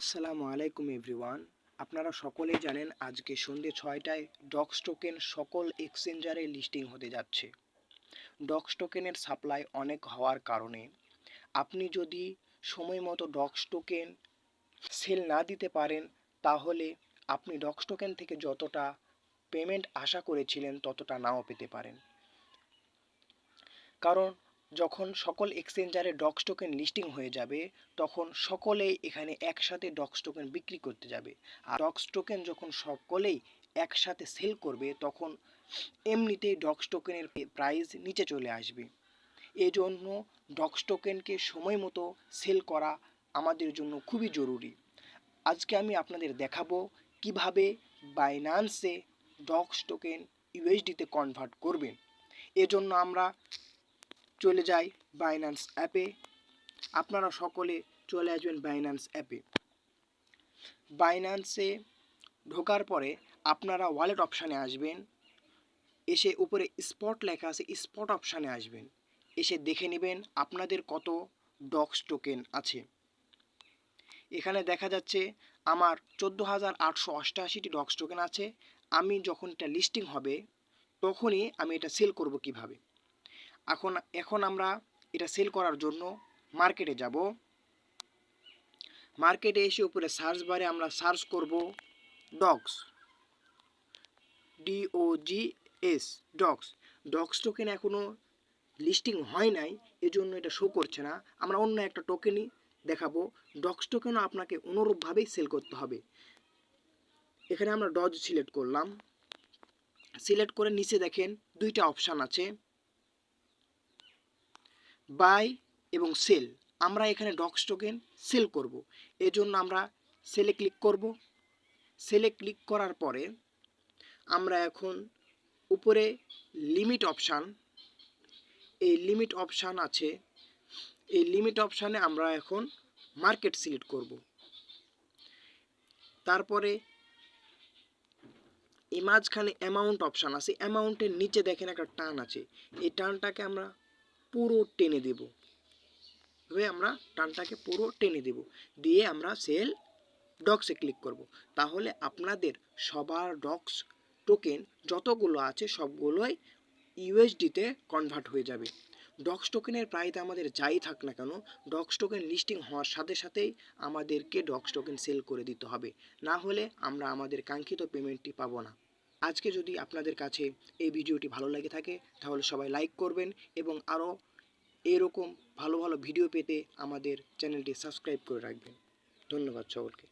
আসসালামু আলাইকুম এভরিওয়ান। আপনারা সকলেই জানেন আজকে সন্ধ্যে 6টায় ডক্স টোকেন সকল এক্সচেঞ্জারে লিস্টিং হতে যাচ্ছে। ডক্স টোকেনের সাপ্লাই অনেক হওয়ার কারণে আপনি যদি সময় মতো ডক্স টোকেন সেল না দিতে পারেন, তাহলে আপনি ডক্স টোকেন থেকে যতটা পেমেন্ট আশা করেছিলেন ততটা নাও পেতে পারেন। কারণ যখন সকল এক্সচেঞ্জারে ডক্স টোকেন লিস্টিং হয়ে যাবে, তখন সকলেই এখানে একসাথে ডক্স টোকেন বিক্রি করতে যাবে। আর ডক্স টোকেন যখন সকলেই একসাথে সেল করবে, তখন এমনিতেই ডক্স টোকেনের প্রাইস নিচে চলে আসবে। এজন্য ডক্স টোকেনকে সময় মতো সেল করা আমাদের জন্য খুবই জরুরি। আজকে আমি আপনাদের দেখাবো কিভাবে বাইন্যান্সে ডক্স টোকেন ইউএসডিতে কনভার্ট করবেন। এজন্য আমরা চলে যাই বাইন্যান্স অ্যাপে। আপনারা সকলে চলে আসবেন বাইন্যান্স অ্যাপে। বাইন্যান্সে ঢোকার পরে আপনারা ওয়ালেট অপশানে আসবেন। এসে উপরে স্পট লেখা আছে, স্পট অপশানে আসবেন। এসে দেখে নেবেন আপনাদের কত ডক্স টোকেন আছে। এখানে দেখা যাচ্ছে আমার 14,888টি ডক্স টোকেন আছে। আমি যখন এটা লিস্টিং হবে তখনই আমি এটা সেল করব কিভাবে। এখন আমরা এটা সেল করার জন্য মার্কেটে যাব। মার্কেটে এসে উপরে সার্চ বারে আমরা সার্চ করব dogs, DOGS, dogs. Dogs token এখনও লিস্টিং হয় নাই, এজন্য এটা শো করছে না। আমরা অন্য একটা টোকেনই দেখাবো। ডক্স টোকেনও আপনাকে অনুরূপভাবেই সেল করতে হবে। এখানে আমরা ডজ সিলেক্ট করলাম। সিলেক্ট করে নিচে দেখেন দুইটা অপশান আছে, বাই এবং সেল। আমরা এখানে ডক্স টোকেন সেল করব, এজন্য আমরা সেলে ক্লিক করব। সেলে ক্লিক করার পরে আমরা এখন উপরে লিমিট অপশান, এই লিমিট অপশান আছে, এই লিমিট অপশানে আমরা এখন মার্কেট সিলেক্ট করব। তারপরে এই মাঝখানে অ্যামাউন্ট অপশান আছে, অ্যামাউন্টের নিচে দেখেন একটা টান আছে, এই টানটাকে আমরা পুরো টেনে দেব। আমরা টানটাকে পুরো টেনে দেব, দিয়ে আমরা সেল ডক্সে ক্লিক করব। তাহলে আপনাদের সবার ডক্স টোকেন যতগুলো আছে সবগুলোই ইউএসডিতে কনভার্ট হয়ে যাবে। ডক্স টোকেনের প্রাইস আমাদের যাই থাক না কেন, ডক্স টোকেন লিস্টিং হওয়ার সাথে সাথেই আমাদেরকে ডক্স টোকেন সেল করে দিতে হবে, না হলে আমরা আমাদের কাঙ্ক্ষিত পেমেন্টটি পাবো না। আজকে যদি আপনাদের কাছে এই ভিডিওটি ভালো লাগে থাকে, তাহলে সবাই লাইক করবেন এবং আরও এরকম ভালো ভালো ভিডিও পেতে আমাদের চ্যানেলটি সাবস্ক্রাইব করে রাখবেন। ধন্যবাদ সকলকে।